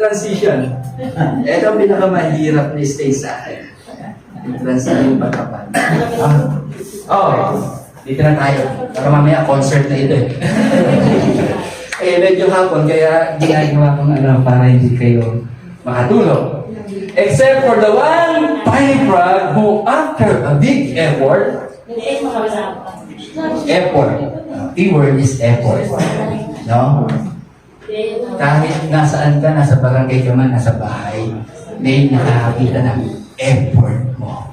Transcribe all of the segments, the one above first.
Transition. Ito ang pinakamahirap na stage sa akin. Yung transition yung pagkapan. Dito na tayo. Para mamaya concert na ito medyo hapon, kaya ginagawa kong para hindi kayo makatulog. Except for the one tiny frog who after a big effort, keyword is effort. No? Kahit nasaan ka, nasa barangay ka man, nasa bahay, may nakakakita ng effort mo.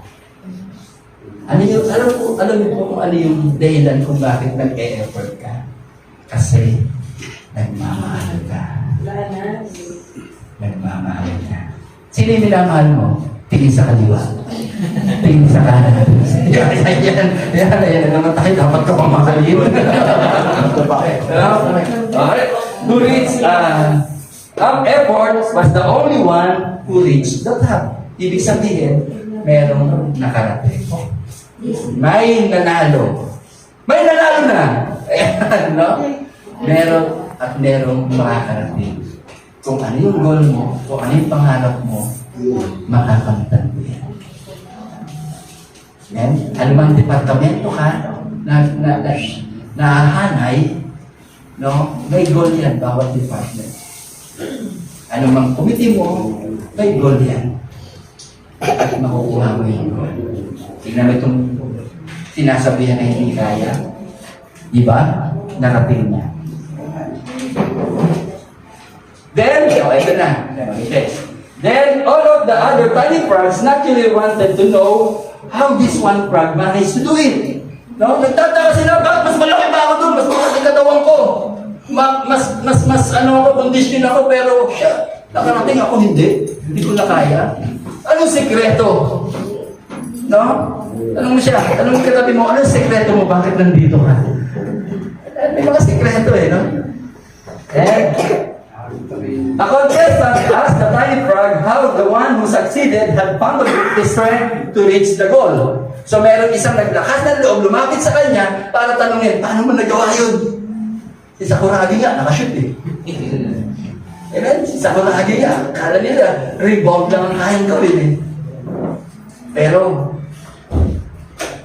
Alam niyo kung ano yung dahilan kung bakit nag-e-effort ka? Kasi nagmamahal ka. Nagmamahal ka. Sino yung minamahal mo? Tingin sa kaliwa. Tingin sa kanan. Yan naman tayo. Dapat ka pamahalin. Okay. Who reached, effort was the only one who reached the top. Ibig sabihin, merong nakarating. May nanalo. May nanalo na! Ayan, no? Merong makakarating. Kung ano yung goal mo, kung ano yung pangarap mo, makakamtan mo yan. Yan, anumang departamento ka nahahanay, no? May goal yan, bawat department. Anumang committee mo, may goal yan. At makukuha mo yung goal. Tingnan mo itong sinasabihan na hindi kaya. Diba? Narating niya. Then, ito na. Then, all of the other tiny frogs naturally wanted to know how this one frog managed to do it. No? Nagtataka sila, bakit mas malaki ba ako doon? Mas malaki katawan ko. Mas ako, condition ako, pero nakarating ako, hindi ko na kaya. Anong sekreto? No? Tanong mo siya, tanong mo katabi mo, ano yung sekreto mo? Bakit nandito ka? May mga sekreto eh, no? A contestant asked the tiny frog how the one who succeeded had found the strength to reach the goal. So meron isang naglakas ng loob, lumapit sa kanya para tanungin, paano mo nagawa yun? Si Sakuragi nga, nakashoot eh. Amen? Si Sakuragi nga, kala nila, rebound lang ang kayang gawin eh. Pero,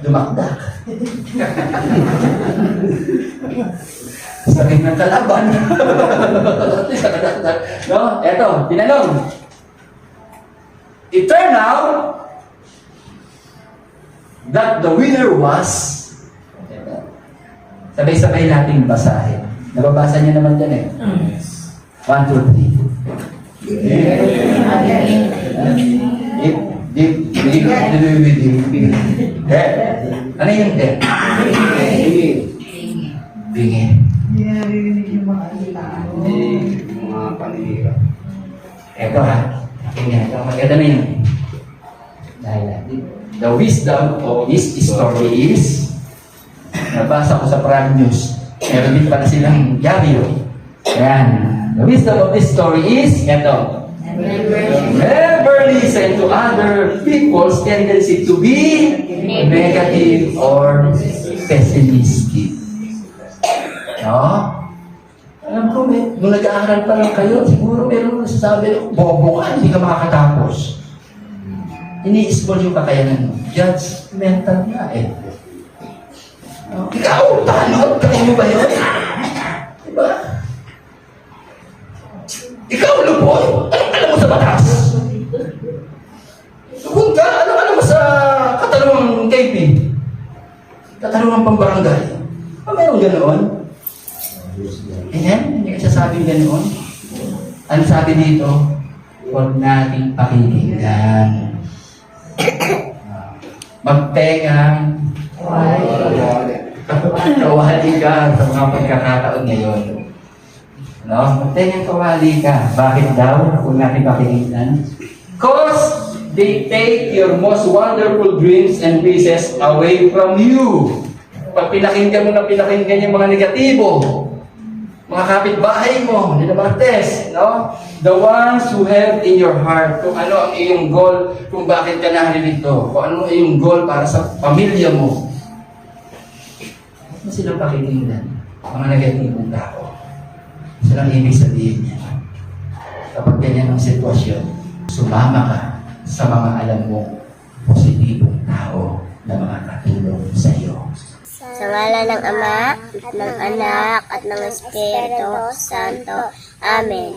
dumakdak. Sakit ng kalaban. No? Eto, tinanong. It turned out that the winner was, sabay-sabay nating basahin. Nababasa niyo naman dyan eh. 1, 2, 3. Ano yung de? Bingin. Mga paninira. Ito ha. Tingnan ito. Maganda na yun. The wisdom of this story is, nabasa ko sa Prime News. Meron din pala silang Yabio. Ayan. The wisdom of this story is, ito. Never listen to other people's tendency to be negative or pessimistic. No? Alam ko, nung nag-aaral pa lang kayo, siguro meron nasasabi, bobo ka, hindi ka makakatapos. Ini-small yung kakayanan mo. Judgmental nga eh. Ikaw, tanong, kaya mo ba yun? Diba? Ikaw, lupoy, anong alam mo sa batas? Lubog ka, anong alam mo sa katalungang KP? Katalungang pambarangay? Meron ganoon? Ayan, hindi ka sasabing ganoon. Ano sabi dito? Huwag nating pakikinggan. Magtengang kawali ka sa mga pagkakataon ngayon. No? Magtengang kawali ka. Bakit daw? Huwag nating pakikinggan. Because they take your most wonderful dreams and wishes away from you. Pag pinakinggan mo na pinakinggan yung mga negatibo, mga kapitbahay mo, hindi na Martes, no? The ones who have in your heart kung ano ang iyong goal, kung bakit ka naririto, kung ano ang iyong goal para sa pamilya mo. Ano silang pakikinggan? Mga negatibong tao. Silang ibig sabihin niya. Kapag ganyan ang sitwasyon, sumama ka sa mga alam mo positibong tao na mga katulong sa iyo. Sa ngalan ng Ama, at ng Anak, at ng Espiritu Santo. Amen.